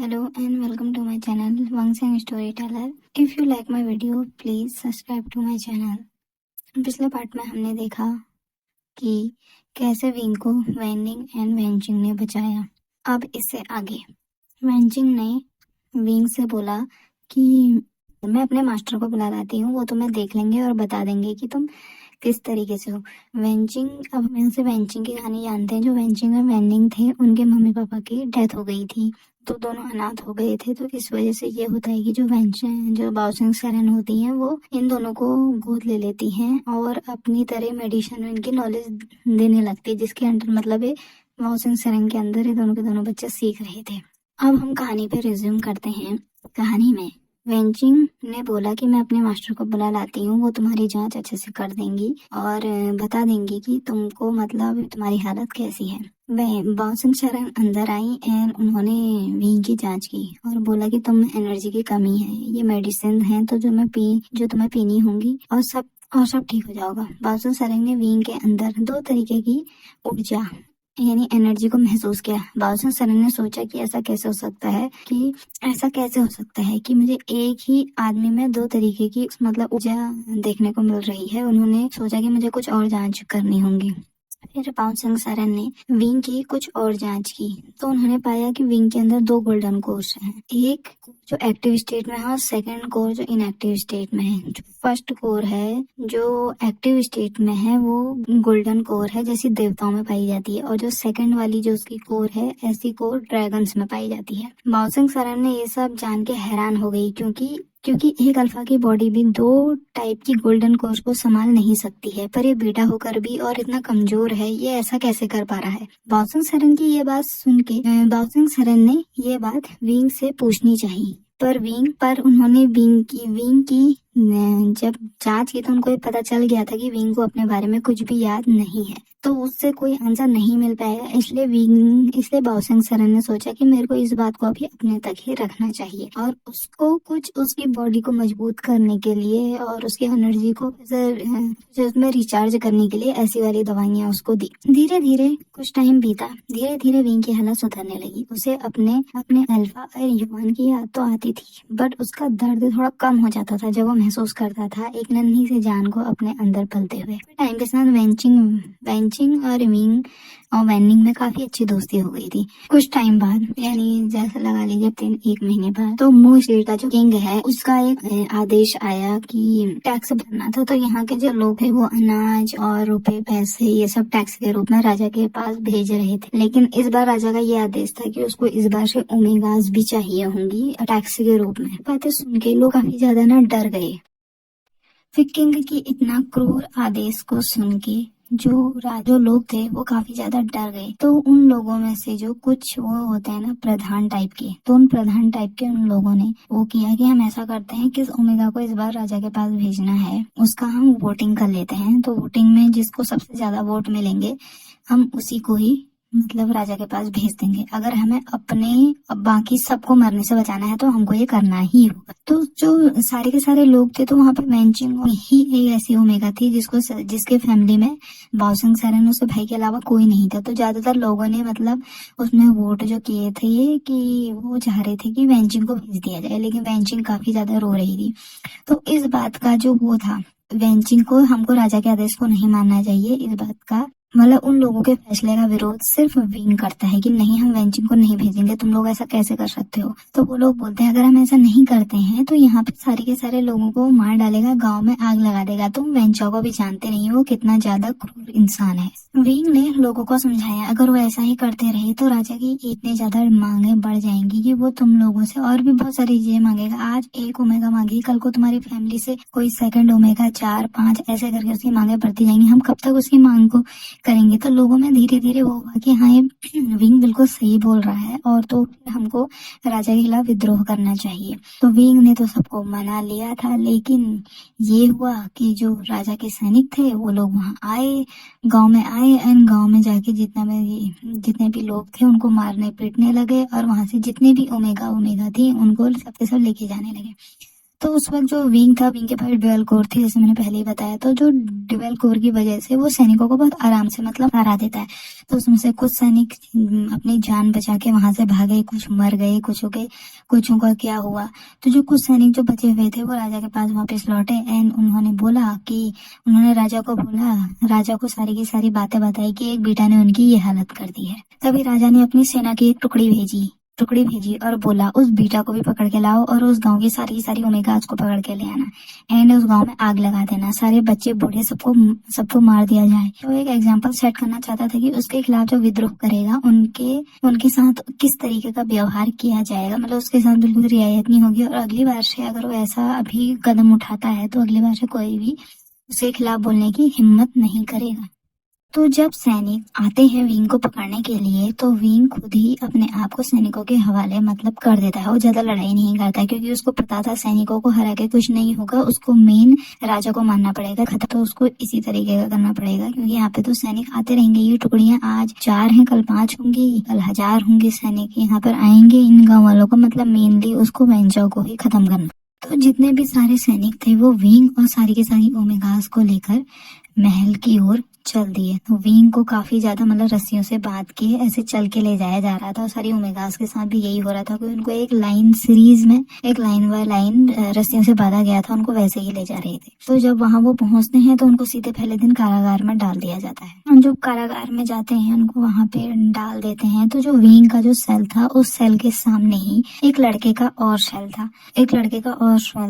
Hello and welcome to my channel Wangsang Storyteller. If you like my video, please subscribe to my channel. पिछले part में हमने देखा कि कैसे wing को वैनिंग एंड वेंचिंग ने बचाया। अब इससे आगे वेंचिंग ने विंग से बोला कि मैं अपने मास्टर को बुला लाती हूँ, वो तुम्हें देख लेंगे और बता देंगे कि तुम किस तरीके से हो। वेंचिंग, अब हम से वेंचिंग की कहानी जानते हैं। जो वेंचिंग और वैनिंग थे, उनके मम्मी पापा की डेथ हो गई थी, तो दोनों अनाथ हो गए थे। तो इस वजह से ये होता है कि जो बाओसिंग सेरेन होती हैं, वो इन दोनों को गोद ले लेती हैं और अपनी तरह मेडिसिन, इनकी नॉलेज देने लगती है, जिसके अंदर मतलब है बाओसिंग सेरेन के अंदर ये दोनों के दोनों बच्चे सीख रहे थे। अब हम कहानी पे रिज्यूम करते हैं। कहानी में वेंचिंग ने बोला कि मैं अपने मास्टर को बुला लाती हूँ, वो तुम्हारी जांच अच्छे से कर देंगी और बता देंगी कि तुमको मतलब तुम्हारी हालत कैसी है। वह बाओसिंग सेरेन अंदर आई एंड उन्होंने विंग की जांच की और बोला कि तुम एनर्जी की कमी है, ये मेडिसिन है तो जो तुम्हें पीनी होंगी और सब ठीक हो जाओगा। बाओसिंग सेरेन ने विंग के अंदर 2 तरीके की ऊर्जा यानी एनर्जी को महसूस किया। बाओसिंग सेरेन ने सोचा कि ऐसा कैसे हो सकता है कि मुझे एक ही आदमी में 2 तरीके की मतलब ऊर्जा देखने को मिल रही है। उन्होंने सोचा कि मुझे कुछ और जांच करनी होंगी। फिर बाओसिंग सेरेन ने विंग की कुछ और जांच की, तो उन्होंने पाया कि विंग के अंदर 2 गोल्डन कोर्स हैं, एक जो एक्टिव स्टेट में है और सेकंड कोर जो इनएक्टिव स्टेट में है। जो फर्स्ट कोर है जो एक्टिव स्टेट में है, वो गोल्डन कोर है जैसी देवताओं में पाई जाती है, और जो सेकंड वाली जो उसकी कोर है, ऐसी कोर ड्रैगन्स में पाई जाती है। बाओसिंग सेरेन ने ये सब जान के हैरान हो गई, क्योंकि एक अल्फा की बॉडी भी 2 टाइप की गोल्डन कोर्स को संभाल नहीं सकती है, पर ये बेटा होकर भी और इतना कमजोर है, ये ऐसा कैसे कर पा रहा है। बाओसिंग सेरेन की ये बात सुन के बाओसिंग सेरेन ने ये बात विंग से पूछनी चाहिए, पर उन्होंने विंग की जब जांच की तो उनको ये पता चल गया था कि विंग को अपने बारे में कुछ भी याद नहीं है, तो उससे कोई आंसर नहीं मिल पाएगा। इसलिए बाओसिंग सेरेन ने सोचा कि मेरे को इस बात को अभी अपने तक ही रखना चाहिए और उसको कुछ उसकी बॉडी को मजबूत करने के लिए और उसकी एनर्जी को उसमें रिचार्ज करने के लिए ऐसी वाली दवाइयां उसको दी। धीरे धीरे कुछ टाइम बीता, धीरे धीरे विंग की हालत सुधरने लगी। उसे अपने अल्फा और युवान की याद तो आती थी, बट उसका दर्द थोड़ा कम हो जाता था जब वो महसूस करता था एक नन्ही सी जान को अपने अंदर पलते हुए। टाइम के साथ वेंचिंग और विंग और वैनिंग में काफी अच्छी दोस्ती हो गई थी। कुछ टाइम बाद, यानी जैसे लगा लीजिए 1 महीने बाद, तो मूल स्टेट का जो किंग है, उसका एक आदेश आया कि टैक्स भरना था। तो यहाँ के जो लोग थे वो अनाज और रुपए, पैसे, ये सब टैक्स के रूप में राजा के पास भेज रहे थे। लेकिन इस बार राजा का ये आदेश था कि उसको इस बार से ओमेगास भी चाहिए होंगी टैक्स के रूप में। बातें सुन के लोग काफी ज्यादा डर गए। फिर किंग की इतना क्रूर आदेश को सुन के जो लोग थे वो काफी ज्यादा डर गए। तो उन लोगों में से जो कुछ वो होते हैं ना प्रधान टाइप के, तो उन प्रधान टाइप के उन लोगों ने वो किया कि हम ऐसा करते हैं, किस ओमेगा को इस बार राजा के पास भेजना है उसका हम वोटिंग कर लेते हैं। तो वोटिंग में जिसको सबसे ज्यादा वोट मिलेंगे, हम उसी को ही मतलब राजा के पास भेज देंगे। अगर हमें बाकी सबको मरने से बचाना है तो हमको ये करना ही होगा। तो जो सारे के सारे लोग थे, तो वहाँ पे वेंचिंग ही एक ऐसी ओमेगा थी जिसके फैमिली में बाओसिंग सेरेन उसके भाई के अलावा कोई नहीं था। तो ज्यादातर लोगों ने मतलब उसमें वोट जो किए थे कि वो चाह रहे थे कि वेंचिंग को भेज दिया जाए, लेकिन वेंचिंग काफी ज्यादा रो रही थी। तो इस बात का जो वो था, वेंचिंग को हमको राजा के आदेश को नहीं मानना चाहिए, इस बात का मतलब उन लोगों के फैसले का विरोध सिर्फ विंग करता है कि नहीं, हम वेंचिंग को नहीं भेजेंगे, तुम लोग ऐसा कैसे कर सकते हो। तो वो लोग बोलते हैं अगर हम ऐसा नहीं करते हैं तो यहाँ पे सारे के सारे लोगों को मार डालेगा, गांव में आग लगा देगा। तुम वेंचो को भी जानते नहीं हो कितना ज्यादा क्रूर इंसान है। विंग ने लोगों को समझाया अगर वो ऐसा ही करते रहे तो राजा की इतनी ज्यादा मांगे बढ़ जाएंगी कि वो तुम लोगों से और भी बहुत सारी चीजें मांगेगा। आज 1 ओमेगा मांगी, कल को तुम्हारी फैमिली से कोई सेकंड ओमेगा, 4, 5 ऐसे करके उसकी मांगे बढ़ती जाएंगी। हम कब तक उसकी मांग को करेंगे। तो लोगों में धीरे धीरे वो हुआ कि हाँ, ये विंग बिल्कुल सही बोल रहा है और तो हमको राजा के खिलाफ विद्रोह करना चाहिए। तो विंग ने तो सबको मना लिया था, लेकिन ये हुआ कि जो राजा के सैनिक थे वो लोग वहां आए, गांव में आए एंड गांव में जाके जितने भी लोग थे उनको मारने पीटने लगे और वहां से जितने भी ओमेगा थी उनको सबके सब लेके जाने लगे। तो उस वक्त जो विंग था, विंग के पास ड्यूअल कोर थी, जैसे मैंने पहले ही बताया। तो जो ड्यूअल कोर की वजह से वो सैनिकों को बहुत आराम से मतलब हरा देता है। तो उसमें से कुछ सैनिक अपनी जान बचा के वहां से भागे, कुछ मर गए, कुछों का क्या हुआ। तो जो कुछ सैनिक जो बचे हुए थे वो राजा के पास वापस लौटे एंड उन्होंने राजा को सारी की सारी बातें बताई कि एक बेटा ने उनकी ये हालत कर दी है। तभी राजा ने अपनी सेना की एक टुकड़ी भेजी और बोला उस बीटा को भी पकड़ के लाओ और उस गांव की सारी ओमेगास को पकड़ के ले आना एंड उस गांव में आग लगा देना, सारे बच्चे बूढ़े सबको मार दिया जाए। तो एक एग्जांपल सेट करना चाहता था कि उसके खिलाफ जो विद्रोह करेगा उनके साथ किस तरीके का व्यवहार किया जाएगा, मतलब उसके साथ बिल्कुल रियायत नहीं होगी। और अगली बार से अगर वो ऐसा अभी कदम उठाता है तो अगली बार से कोई भी उसके खिलाफ बोलने की हिम्मत नहीं करेगा। तो जब सैनिक आते हैं विंग को पकड़ने के लिए तो विंग खुद ही अपने आप को सैनिकों के हवाले मतलब कर देता है। वो ज्यादा लड़ाई नहीं करता क्योंकि उसको पता था सैनिकों को हरा के कुछ नहीं होगा, उसको मेन राजा को मारना पड़ेगा, खत्म। तो उसको इसी तरीके का करना पड़ेगा क्योंकि यहाँ पे तो सैनिक आते रहेंगे। ये टुकड़ियां आज 4 हैं, कल 5 होंगी, कल 1000 होंगे सैनिक यहाँ पर आएंगे। इन गाँव वालों को मतलब मेनली उसको वेंचर को ही खत्म करना। तो जितने भी सारे सैनिक थे वो विंग और सारी की सारी ओमेगास को लेकर महल की ओर चल दिए। तो विंग को काफी ज्यादा मतलब रस्सियों से बांध के ऐसे चल के ले जाया जा रहा था और सारी ओमेगास के साथ भी यही हो रहा था कि उनको एक लाइन सीरीज में एक लाइन बाय लाइन रस्सियों से बांधा गया था, उनको वैसे ही ले जा रहे थे। तो जब वहां वो पहुंचते हैं तो उनको सीधे पहले दिन कारागार में डाल दिया जाता है। जो कारागार में जाते हैं उनको वहां पे डाल देते हैं। तो जो विंग का जो सेल था उस सेल के सामने ही एक लड़के का और सेल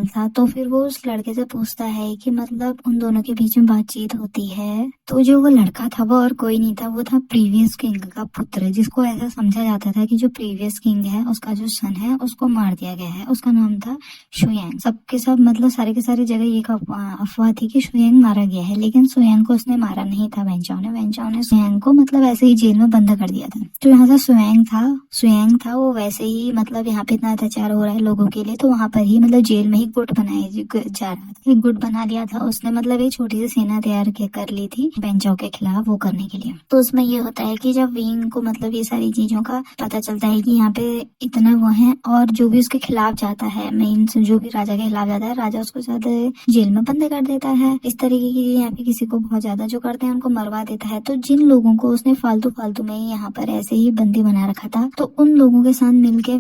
था। तो फिर वो उस लड़के से पूछता है कि मतलब उन दोनों के बीच में बातचीत होती है। तो जो वो लड़का था वो और कोई नहीं था, वो था प्रीवियस किंग का पुत्र, जिसको ऐसा समझा जाता था कि जो प्रीवियस किंग है उसका जो सन है उसको मार दिया गया है। उसका नाम था शुयांग। सबके सब मतलब सारे के सारे जगह ये अफवाह थी कि शुयांग मारा गया है, लेकिन शुयांग को उसने मारा नहीं था। वेंचाओ ने शुयांग को मतलब ऐसे ही जेल में बंद कर दिया था। जो यहाँ से शुयांग था वो वैसे ही मतलब यहाँ पे इतना अत्याचार हो रहा है लोगों के लिए, तो वहां पर ही मतलब जेल में ही गुट बनाया जा रहा था। एक गुट बना लिया था उसने, मतलब एक छोटी सी सेना तैयार कर ली थी वेंचाओ के खिलाफ वो करने के लिए। तो उसमें ये होता है कि जब विंग को मतलब ये सारी चीजों का पता चलता है कि यहाँ पे इतना वो है और जो भी उसके खिलाफ जाता है, मेन जो भी राजा के खिलाफ जाता है, राजा उसको ज्यादा जेल में बंद कर देता है। इस तरीके की यहाँ पे किसी को बहुत ज्यादा जो करते हैं उनको मरवा देता है। तो जिन लोगों को उसने फालतू में यहाँ पर ऐसे ही बंदी बना रखा था तो उन लोगों के साथ मिलके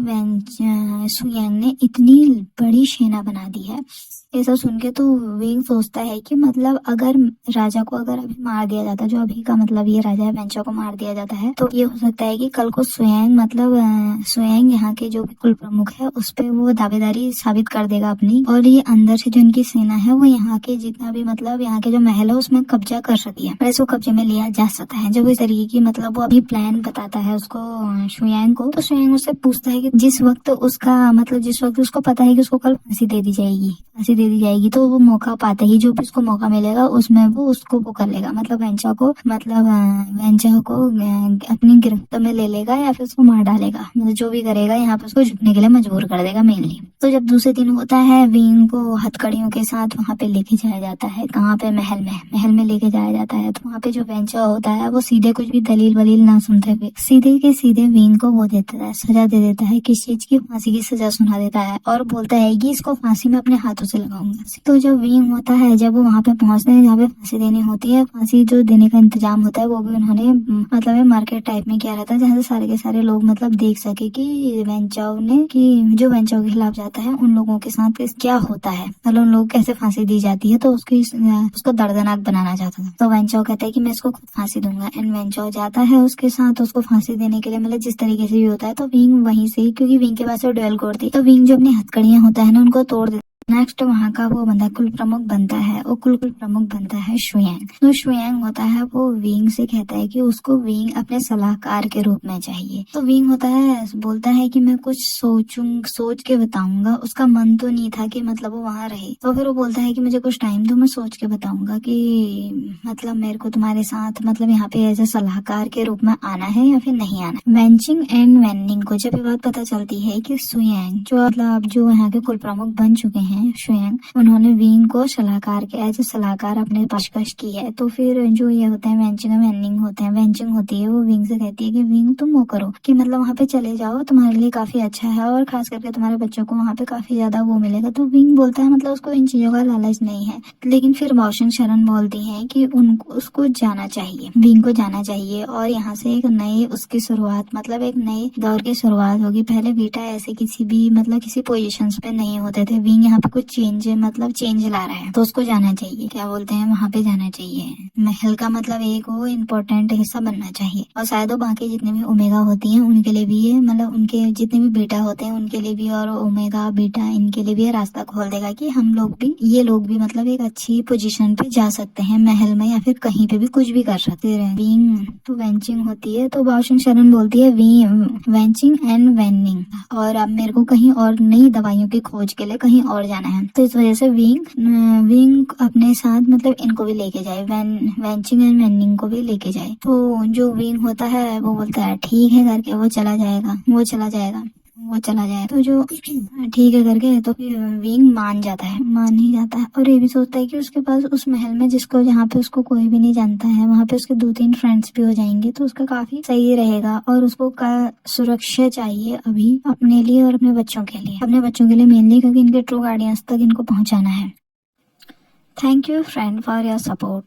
शुयांग ने इतनी बड़ी सेना बना दी है। ये सब सुन के तो विंग सोचता है कि मतलब अगर राजा को अगर अभी मार दिया जाता, जो अभी का मतलब ये राजा है वेंचाओ को मार दिया जाता है, तो ये हो सकता है कि कल को शुयांग यहाँ के जो भी कुल प्रमुख है उस पे वो दावेदारी साबित कर देगा अपनी, और ये अंदर से जो इनकी सेना है वो यहाँ के जितना भी मतलब यहाँ के जो महल है उसमें कब्जा कर सकती है, इसको कब्जे में लिया जा सकता है। जब इस तरीके की मतलब वो अभी प्लान बताता है उसको शुयांग को, तो शुयांग उससे पूछता है कि जिस वक्त उसको पता है कि उसको कल फांसी दे दी जाएगी, तो वो मौका पाते ही जो भी उसको मौका मिलेगा उसमें वो उसको वो कर लेगा, मतलब वेंचाओ को अपनी गिरफ्त में ले लेगा या फिर उसको मार डालेगा, मतलब जो भी करेगा यहाँ पे उसको झुकने के लिए मजबूर कर देगा मेनली। तो जब दूसरे दिन होता है विंग को हथकड़ियों के साथ वहाँ पे लेके जाया जाता है। कहाँ पे? महल में लेके जाया जाता है। तो वहाँ पे जो वेंचाओ होता है वो सीधे कुछ भी दलील वलील ना सुनते हुए सीधे के सीधे विंग को वो देता है, सजा दे देता है, किस चीज की? फांसी की सजा सुना देता है और बोलता है कि इसको फांसी में अपने हाथों से लगाऊंगा। तो जब विंग होता है जब वो वहाँ पे पहुंचते हैं जहाँ पे फांसी देनी होती है, फांसी जो देने का इंतजाम होता है वो भी उन्होंने मतलब मार्केट टाइप में किया रहता है जहाँ से सारे के सारे लोग मतलब देख सके कि जो वेंचाओ के खिलाफ जाता है उन लोगों के साथ क्या होता है, मतलब उन लोगों को कैसे फांसी दी जाती है। तो उसको दर्दनाक बनाना चाहता था। तो वेंचाओ कहता है कि मैं इसको खुद फांसी दूंगा एंड वेंचाओ जाता है उसके साथ उसको फांसी देने के लिए, मतलब जिस तरीके से भी होता है। तो विंग वहीं से, क्योंकि विंग के पास ड्यूअल कोर थी, तो विंग जो अपनी हथकड़ियां होता है ना उनको तोड़ देता है। नेक्स्ट वहाँ का वो बंदा कुल प्रमुख बनता है, वो कुल प्रमुख बनता है शुयांग। तो शुयांग होता है वो विंग से कहता है कि उसको विंग अपने सलाहकार के रूप में चाहिए। तो विंग बोलता है कि मैं कुछ सोच के बताऊंगा। उसका मन तो नहीं था कि मतलब वो वहाँ रहे, तो फिर वो बोलता है कि मुझे कुछ टाइम दो, मैं सोच के बताऊंगा कि मतलब मेरे को तुम्हारे साथ मतलब यहाँ पे एज ए सलाहकार के रूप में आना है या फिर नहीं आना। वेंचिंग एंड वेनिंग को जब ये बात पता चलती है कि शुयांग जो मतलब जो यहाँ के कुल प्रमुख बन चुके हैं हैं शुएंग, उन्होंने विंग को सलाहकार के एज ए सलाहकार अपने पेशकश की है। तो फिर जो ये होते हैं वेंचिंग और वेनिंग होते हैं, वेंचिंग होती है वो विंग से कहती है कि विंग तुम वो करो कि मतलब वहाँ पे चले जाओ, तुम्हारे लिए काफी अच्छा है और खास करके तुम्हारे बच्चों को वहाँ पे काफी ज्यादा वो मिलेगा। तो विंग बोलता है मतलब उसको इन चीजों का लालच नहीं है। लेकिन फिर बाओशिंग शरण बोलती है कि उनको उसको जाना चाहिए, विंग को जाना चाहिए और यहाँ से एक नई उसकी शुरुआत, मतलब एक नए दौर की शुरुआत होगी। पहले बीटा ऐसे किसी भी मतलब किसी पोजीशंस पे नहीं होते थे, विंग यहाँ पे कुछ चेंज मतलब चेंज ला रहा है तो उसको जाना चाहिए, क्या बोलते हैं वहाँ पे जाना चाहिए। महल का मतलब एक वो इम्पोर्टेंट हिस्सा बनना चाहिए और शायद वो बाकी जितने भी ओमेगा होती हैं उनके लिए भी ये मतलब उनके जितने भी बेटा होते हैं उनके लिए भी और ओमेगा बीटा इनके लिए भी ये रास्ता खोल देगा कि हम लोग भी ये लोग भी मतलब एक अच्छी पोजीशन पे जा सकते हैं, महल में या फिर कहीं पे भी कुछ भी कर सकते हैं। विंग तो वेंचिंग होती है तो बाओशिंग शरण बोलती है वेंचिंग एंड वेनिंग, और अब मेरे को कहीं और नई दवाइयों की खोज के लिए कहीं और जाना है। तो इस वजह से विंग अपने साथ मतलब इनको भी लेके जाए, वेंचिंग एंड वेनिंग को भी लेके जाए। तो जो विंग होता है वो बोलता है ठीक है करके वो चला जाएगा। तो जो ठीक है करके तो फिर विंग मान ही जाता है और ये भी सोचता है कि उसके पास उस महल में जिसको जहाँ पे उसको कोई भी नहीं जानता है वहाँ पे उसके 2-3 फ्रेंड्स भी हो जाएंगे तो उसका काफी सही रहेगा। और उसको सुरक्षा चाहिए अभी अपने लिए और अपने बच्चों के लिए मेनली, क्योंकि इनके ट्रू गार्डियंस तक इनको पहुंचाना है। Thank you friend for your support.